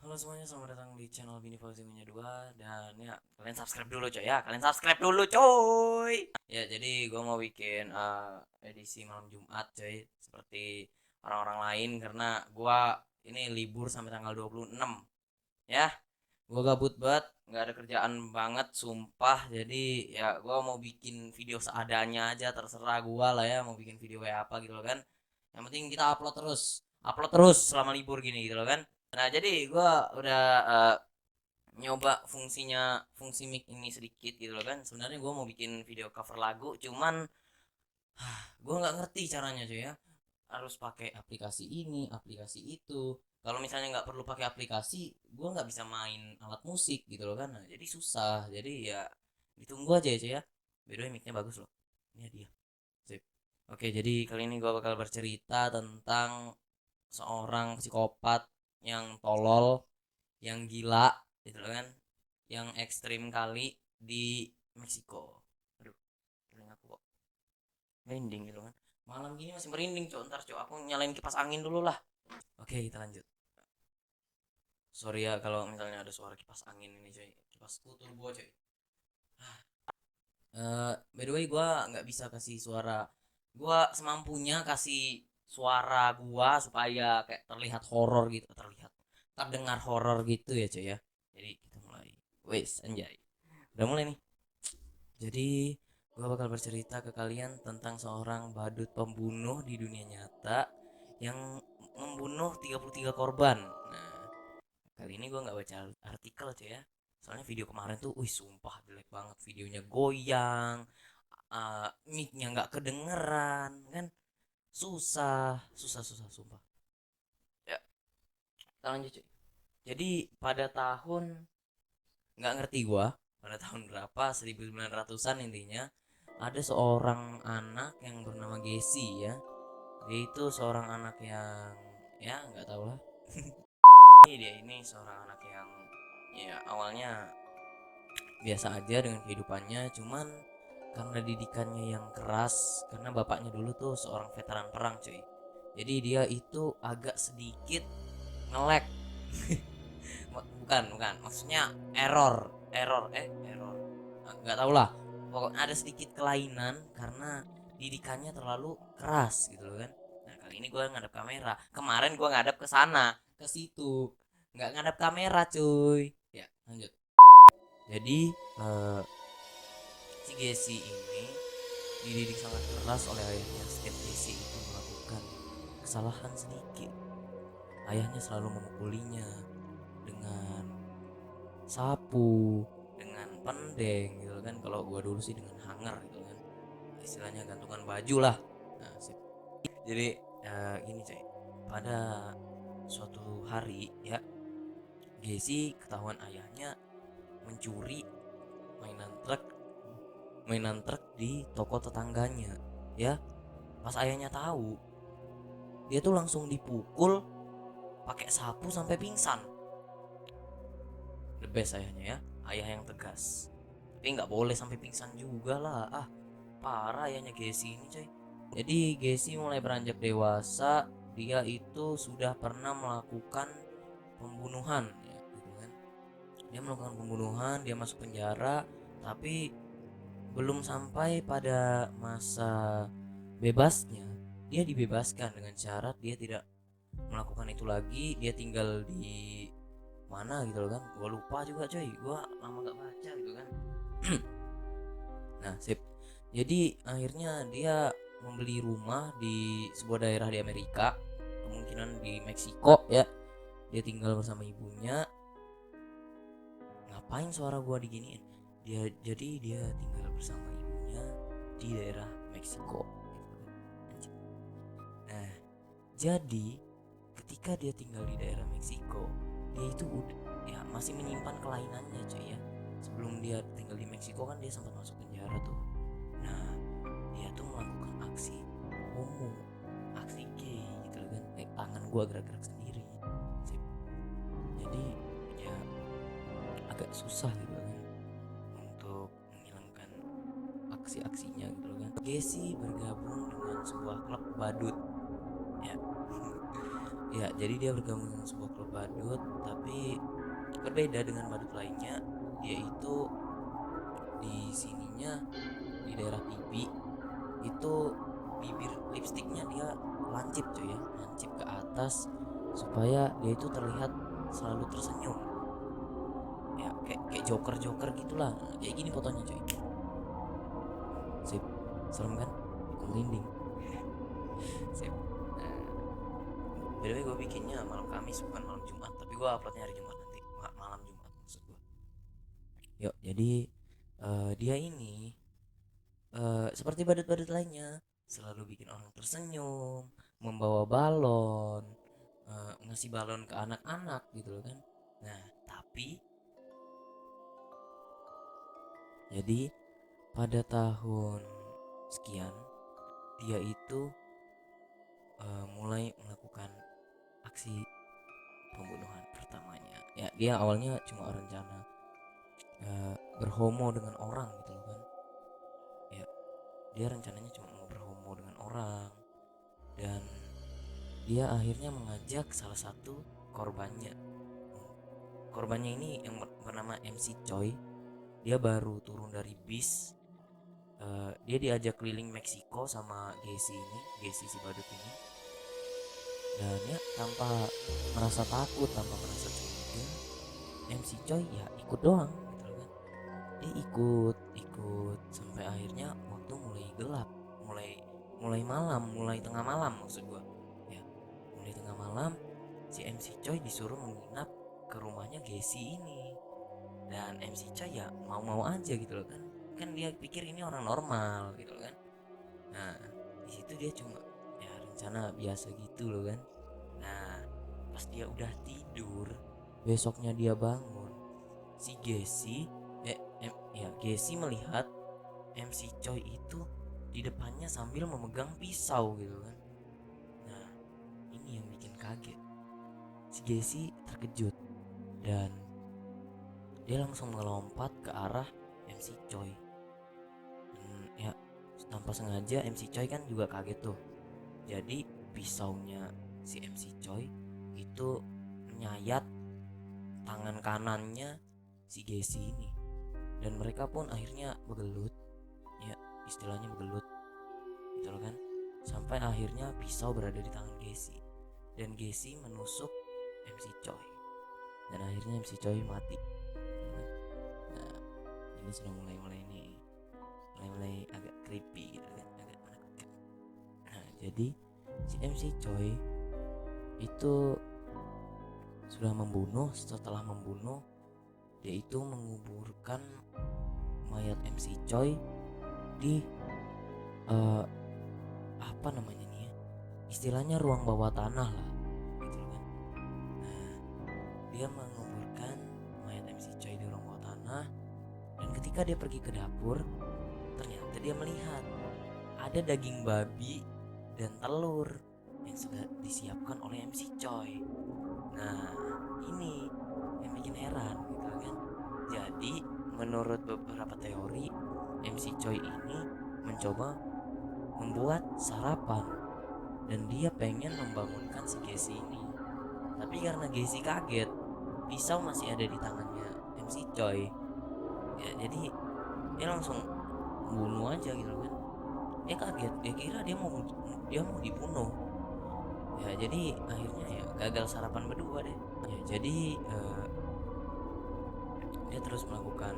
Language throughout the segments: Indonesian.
Halo semuanya, selamat datang di channel Bini Fauzi Punya 2. Dan ya, kalian subscribe dulu coy ya. Kalian subscribe dulu coy. Ya, jadi gue mau bikin edisi malam Jumat coy. Seperti orang-orang lain karena gue ini libur sampai tanggal 26. Ya, gue gabut banget, nggak ada kerjaan banget, sumpah. Jadi ya gue mau bikin video seadanya aja, terserah gue lah ya mau bikin video kayak apa gitu loh kan. Yang penting kita upload terus selama libur gini gitu loh kan. Nah jadi gue udah nyoba fungsi mic ini sedikit gitu loh kan. Sebenarnya gue mau bikin video cover lagu, cuman gue nggak ngerti caranya cuy ya. Harus pakai aplikasi ini, aplikasi itu. Kalau misalnya nggak perlu pakai aplikasi, gue nggak bisa main alat musik gitu loh kan. Nah, jadi susah. Jadi ya ditunggu aja ya cuy ya. By the way mic-nya bagus loh. Ini dia. Sip. Oke, jadi kali ini gue bakal bercerita tentang seorang psikopat yang tolol, yang gila, gitu kan, yang ekstrim kali di Meksiko. Aduh, feeling aku kok merinding gitu kan. Malam gini masih merinding, cok. Ntar, cok, aku nyalain kipas angin dulu lah. Oke, kita lanjut. Sorry ya kalau misalnya ada suara kipas angin ini, coy. Kipasku turbo, coy. By the way, gue nggak bisa kasih suara. Gue semampunya kasih suara gua supaya kayak terlihat horor gitu, terdengar horor gitu ya cuy ya. Jadi kita mulai. Wes anjay, udah mulai nih. Jadi gua bakal bercerita ke kalian tentang seorang badut pembunuh di dunia nyata yang membunuh 33 korban. Nah, kali ini gua nggak baca artikel cuy ya. Soalnya video kemarin tuh, wih sumpah jelek banget, videonya goyang, mic-nya nggak kedengeran kan, susah sumpah. Ya, kita lanjut cuy. Jadi pada tahun, nggak ngerti gua pada tahun berapa, 1900-an intinya, ada seorang anak yang bernama Gessi ya. Dia itu seorang anak yang ya nggak tahu lah. Dia ini seorang anak yang ya awalnya biasa aja dengan kehidupannya, cuman karena didikannya yang keras, karena bapaknya dulu tuh seorang veteran perang cuy. Jadi dia itu agak sedikit ngelek. Bukan maksudnya error nggak tahu lah, pokoknya ada sedikit kelainan karena didikannya terlalu keras gitu loh kan. Nah kali ini gue ngadep kamera, kemarin gue ngadep ke sana ke situ, nggak ngadep kamera cuy. Ya lanjut. Jadi si Gessi ini dididik sangat keras oleh ayahnya. Setiap Gessi itu melakukan kesalahan sedikit, ayahnya selalu memukulinya dengan sapu, dengan pendeng gitu kan. Kalau gua dulu sih dengan hanger gitu kan, istilahnya gantungan baju lah. Nah sip. Jadi gini coy, pada suatu hari ya, Gessi ketahuan ayahnya mencuri mainan truk mainan truk di toko tetangganya ya. Pas ayahnya tahu, dia tuh langsung dipukul pakai sapu sampai pingsan. The best ayahnya ya, ayah yang tegas. Tapi nggak boleh sampai pingsan juga lah. Parah ayahnya Gessi ini coy. Jadi Gessi mulai beranjak dewasa, dia itu sudah pernah melakukan pembunuhan ya gitu kan. Dia melakukan pembunuhan, dia masuk penjara, tapi belum sampai pada masa bebasnya. Dia dibebaskan dengan syarat dia tidak melakukan itu lagi. Dia tinggal di mana gitu loh kan, gua lupa juga coy, gua lama gak baca gitu kan. Nah sip, jadi akhirnya dia membeli rumah di sebuah daerah di Amerika, kemungkinan di Meksiko ya. Dia tinggal bersama ibunya. Ngapain suara gua diginiin? Dia tinggal bersama ibunya di daerah Meksiko. Nah, jadi ketika dia tinggal di daerah Meksiko, dia itu udah ya masih menyimpan kelainannya cuy ya. Sebelum dia tinggal di Meksiko kan dia sempat masuk penjara tuh. Nah, dia tuh melakukan aksi homo, aksi gay gitu kan. Tangan gua gerak-gerak sendiri. Sip. Jadi ya agak susah gitu kan untuk menghilangkan aksi-aksinya gitu kan. Gessi bergabung dengan sebuah klub badut ya. Ya, jadi dia bergabung dengan sebuah klub badut, tapi berbeda dengan badut lainnya. Dia itu di sininya di daerah pipi itu bibir lipstiknya dia lancip cuy ya, lancip ke atas supaya dia itu terlihat selalu tersenyum. Ya, kayak joker joker gitulah. Nah, kayak gini fotonya cuy. Sip, serem kan? Aku merinding. Sip. Nah, by the way gue bikinnya malam Kamis bukan malam Jumat, tapi gue uploadnya hari Jumat nanti. Malam Jumat maksud gue. Yuk, jadi dia ini seperti badut-badut lainnya selalu bikin orang tersenyum, membawa balon, ngasih balon ke anak-anak gitu loh kan. Nah, tapi jadi pada tahun sekian dia itu mulai melakukan aksi pembunuhan pertamanya. Ya, dia awalnya cuma rencana berhomo dengan orang gitu loh kan. Ya, dia rencananya cuma mau berhomo dengan orang, dan dia akhirnya mengajak salah satu korbannya. Korbannya ini yang bernama MC Choi. Dia baru turun dari bis. Dia diajak keliling Meksiko sama Gesi ini, Gesi si badut ini. Dan ya tanpa merasa takut, tanpa merasa curiga, MC Choi ya ikut doang gitu kan. Dia ikut sampai akhirnya waktu mulai gelap, mulai mulai malam, mulai tengah malam maksud gua. Ya, mulai tengah malam si MC Choi disuruh menginap ke rumahnya Gesi ini. Dan MC Choi ya mau-mau aja gitu loh kan. Kan dia pikir ini orang normal gitu loh kan. Nah, di situ dia cuma ya rencana biasa gitu loh kan. Nah, pas dia udah tidur, besoknya dia bangun. Si Gesi ya Gesi melihat MC Choi itu di depannya sambil memegang pisau gitu kan. Nah, ini yang bikin kaget. Si Gesi terkejut dan dia langsung melompat ke arah MC Choi. Ya, tanpa sengaja MC Choi kan juga kaget tuh. Jadi pisaunya si MC Choi itu menyayat tangan kanannya si Gesi ini, dan mereka pun akhirnya begelut. Ya, istilahnya begelut gitu loh kan, sampai akhirnya pisau berada di tangan Gesi dan Gesi menusuk MC Choi dan akhirnya MC Choi mati gitu kan. Nah, ini sudah mulai agak creepy gitu kan, agak menakutkan. Nah, jadi si MC Choi itu sudah membunuh. Setelah membunuh, dia itu menguburkan mayat MC Choi di apa namanya nih ya, istilahnya ruang bawah tanah lah gitu kan. Nah, dia menguburkan mayat MC Choi di ruang bawah tanah, dan ketika dia pergi ke dapur, ternyata dia melihat ada daging babi dan telur yang sudah disiapkan oleh MC Choi. Nah, ini yang bikin heran gitu kan. Jadi menurut beberapa teori, MC Choi ini mencoba membuat sarapan dan dia pengen membangunkan si Gesi ini. Tapi karena Gesi kaget, pisau masih ada di tangannya MC Choi. Ya, jadi dia langsung bunuh aja gitu kan. Dia kaget, dia kira dia mau dibunuh. Ya, jadi akhirnya ya gagal sarapan berdua deh. Ya, jadi dia terus melakukan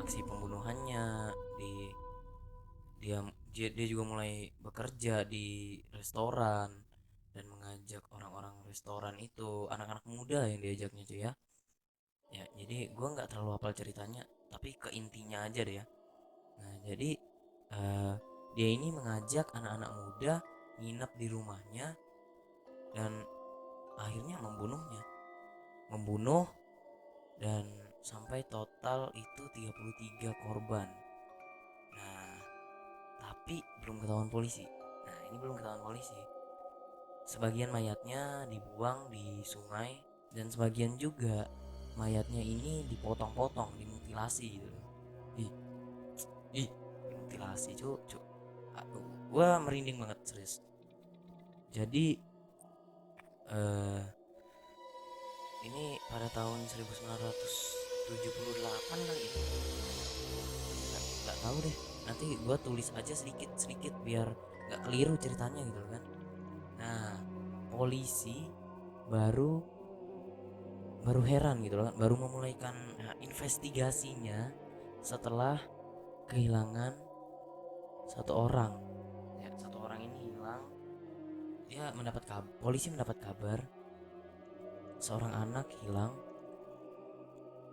aksi pembunuhannya di dia dia juga mulai bekerja di restoran dan mengajak orang-orang restoran itu, anak-anak muda yang diajaknya cuy ya. Ya, jadi gue nggak terlalu hafal ceritanya, tapi ke intinya aja deh ya. Nah, jadi eh, dia ini mengajak anak-anak muda nginep di rumahnya dan akhirnya membunuh dan sampai total itu 33 korban. Nah, tapi belum ketahuan polisi. Nah, ini belum ketahuan polisi. Sebagian mayatnya dibuang di sungai dan sebagian juga mayatnya ini dipotong-potong, dimutilasi gitu. Ih, dimutilasi cuk. Aduh, gua merinding banget serius. Jadi ini pada tahun 1978 kali ya, nggak tahu deh, nanti gue tulis aja sedikit sedikit biar nggak keliru ceritanya gitu kan. Nah, polisi baru baru heran gitu kan, baru memulaikan investigasinya setelah kehilangan satu orang. Ya, satu orang ini hilang. Dia mendapat kabar, polisi mendapat kabar seorang anak hilang.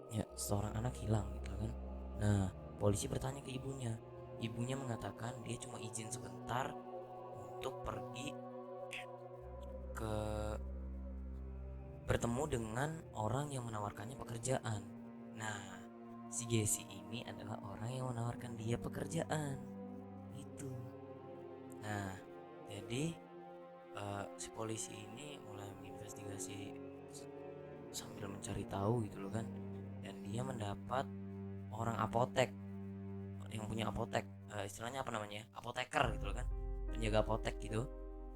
Ya, seorang anak hilang gitu kan. Nah, polisi bertanya ke ibunya. Ibunya mengatakan dia cuma izin sebentar untuk pergi ke bertemu dengan orang yang menawarkannya pekerjaan. Nah, si Gessi ini adalah orang yang menawarkan dia pekerjaan. Itu. Nah, jadi si polisi ini mulai menginvestigasi sambil mencari tahu gitu loh kan. Dan dia mendapat orang apotek yang punya apotek, istilahnya apa namanya, apoteker gitu loh kan, penjaga apotek gitu.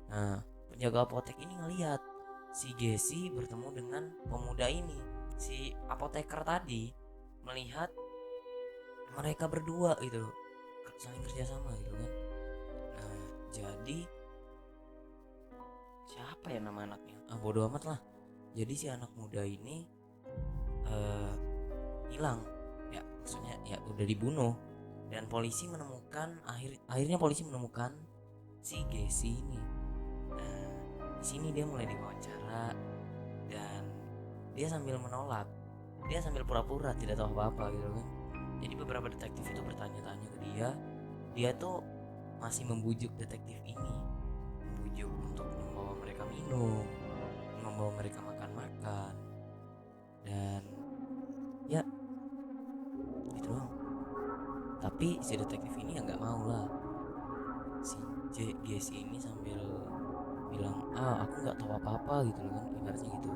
Nah, penjaga apotek ini ngelihat si Gessi bertemu dengan pemuda ini. Si apoteker tadi melihat mereka berdua gitu saling kerjasama gitu kan. Nah, jadi siapa ya nama anaknya, bodo amat lah. Jadi si anak muda ini hilang, ya maksudnya ya udah dibunuh. Dan polisi menemukan, akhirnya polisi menemukan si Gessi ini. Nah, di sini dia mulai diwawancara dan dia sambil menolak, dia sambil pura-pura tidak tahu apa-apa gitu kan. Jadi beberapa detektif itu bertanya-tanya ke dia tuh masih membujuk detektif ini, membujuk untuk membawa mereka minum, membawa mereka makan-makan, dan ya gitu doang. Tapi si detektif ini ya nggak mau lah. Si Gessi ini sambil bilang, aku nggak tahu apa-apa gitu loh kan, ibaratnya gitu.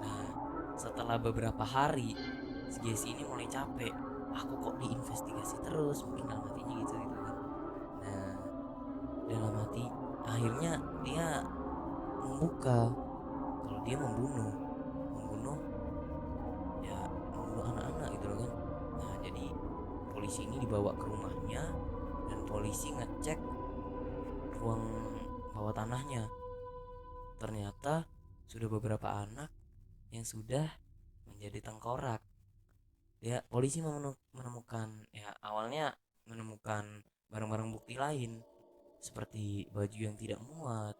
Nah, setelah beberapa hari si Gessi ini mulai capek, aku kok diinvestigasi terus, mungkin dalam hatinya gitu gitu kan. Nah, dalam hati akhirnya dia membuka kalau dia membunuh ya, membunuh anak-anak gitu loh kan. Nah, jadi polisi ini dibawa ke rumahnya dan polisi ngecek ruang bawah tanahnya. Ternyata sudah beberapa anak yang sudah menjadi tengkorak. Ya, polisi menemukan, ya awalnya menemukan barang-barang bukti lain seperti baju yang tidak muat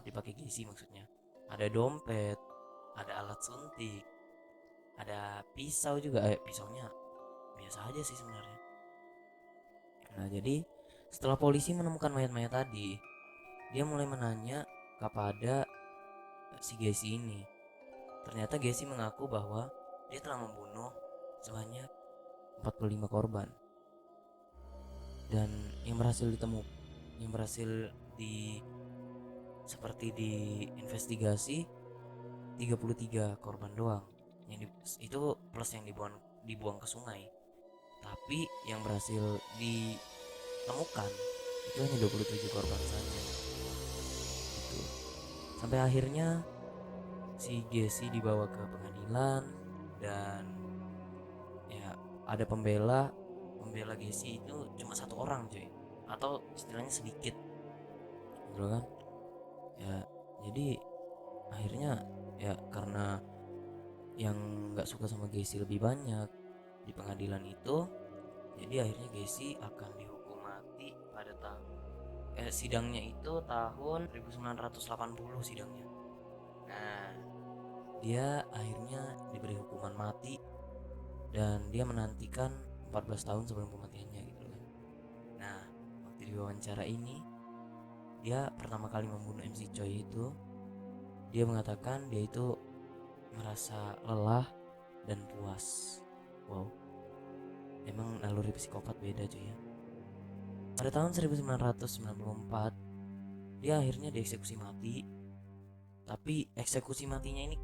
dipakai Gessi maksudnya. Ada dompet, ada alat suntik, ada pisau juga. Pisaunya biasa aja sih sebenarnya. Nah, jadi setelah polisi menemukan mayat-mayat tadi, dia mulai menanya kepada si Gessi ini. Ternyata Gessi mengaku bahwa dia telah membunuh sebanyak 45 korban. Dan yang berhasil di seperti diinvestigasi 33 korban doang. Itu plus yang dibuang ke sungai. Tapi yang berhasil ditemukan itu hanya 27 korban saja. Gitu. Sampai akhirnya si Gessi dibawa ke pengadilan dan ya ada pembela Gessi itu cuma satu orang cuy, atau istilahnya sedikit gitu kan. Ya, jadi akhirnya ya karena yang nggak suka sama Gessi lebih banyak di pengadilan itu, jadi akhirnya Gessi akan dihukum mati pada sidangnya itu tahun 1980 sidangnya. Nah, dia akhirnya diberi hukuman mati dan dia menantikan 14 tahun sebelum kematiannya gitu kan. Nah, waktu di wawancara ini dia pertama kali membunuh MC Choi itu, dia mengatakan dia itu merasa lelah dan puas. Wow, emang naluri psikopat beda cuy ya. Pada tahun 1994 dia akhirnya dieksekusi mati. Tapi eksekusi matinya ini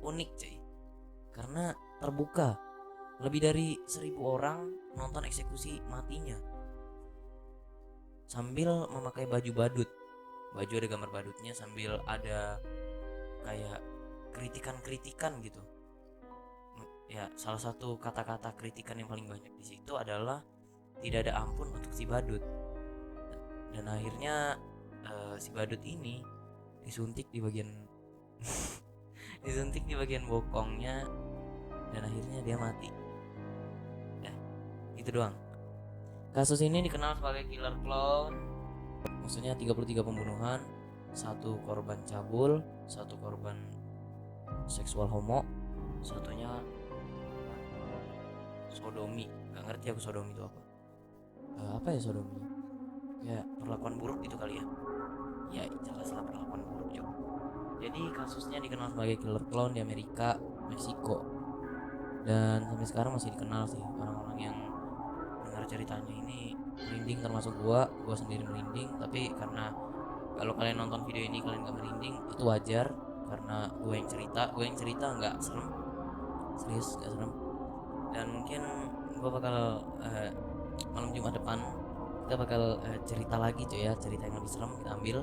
unik cuy, karena terbuka. Lebih dari 1000 orang nonton eksekusi matinya sambil memakai baju badut. baju ada gambar badutnya sambil ada kayak kritikan gitu. Ya, salah satu kata-kata kritikan yang paling banyak di situ adalah tidak ada ampun untuk si badut. Dan akhirnya si badut ini disuntik di bagian disuntik di bagian bokongnya dan akhirnya dia mati. Dah, itu doang. Kasus ini dikenal sebagai killer clown. Maksudnya 33 pembunuhan, 1 korban cabul, 1 korban seksual homo, satunya sodomi. Gak ngerti aku sodomi itu apa. Apa ya sodomi? Ya perlakuan buruk gitu kali ya. Ya jelas lah perlakuan buruk juga. Jadi kasusnya dikenal sebagai killer clown di Amerika, Meksiko. Dan sampai sekarang masih dikenal sih. Orang-orang yang dengar ceritanya ini merinding, termasuk gua sendiri merinding. Tapi karena kalau kalian nonton video ini kalian gak merinding, itu wajar. Karena gue yang cerita nggak serem, serius nggak serem. Dan mungkin gue bakal malam Jumat depan kita bakal cerita lagi cuy ya, cerita yang lebih serem kita ambil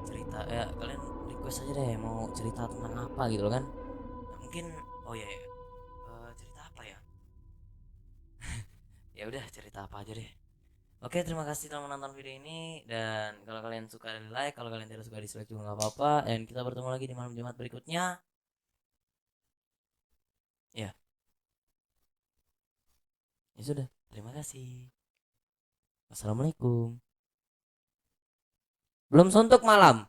cerita ya. Kalian request aja deh mau cerita tentang apa gitu loh kan. Nah, mungkin oh ya, cerita apa ya. Ya udah cerita apa aja deh. Oke, terima kasih telah menonton video ini, dan kalau kalian suka like, kalau kalian tidak suka dislike juga nggak apa-apa, dan kita bertemu lagi di malam Jumat berikutnya. Ya, ya sudah. Terima kasih. Wassalamualaikum. Belum suntuk malam.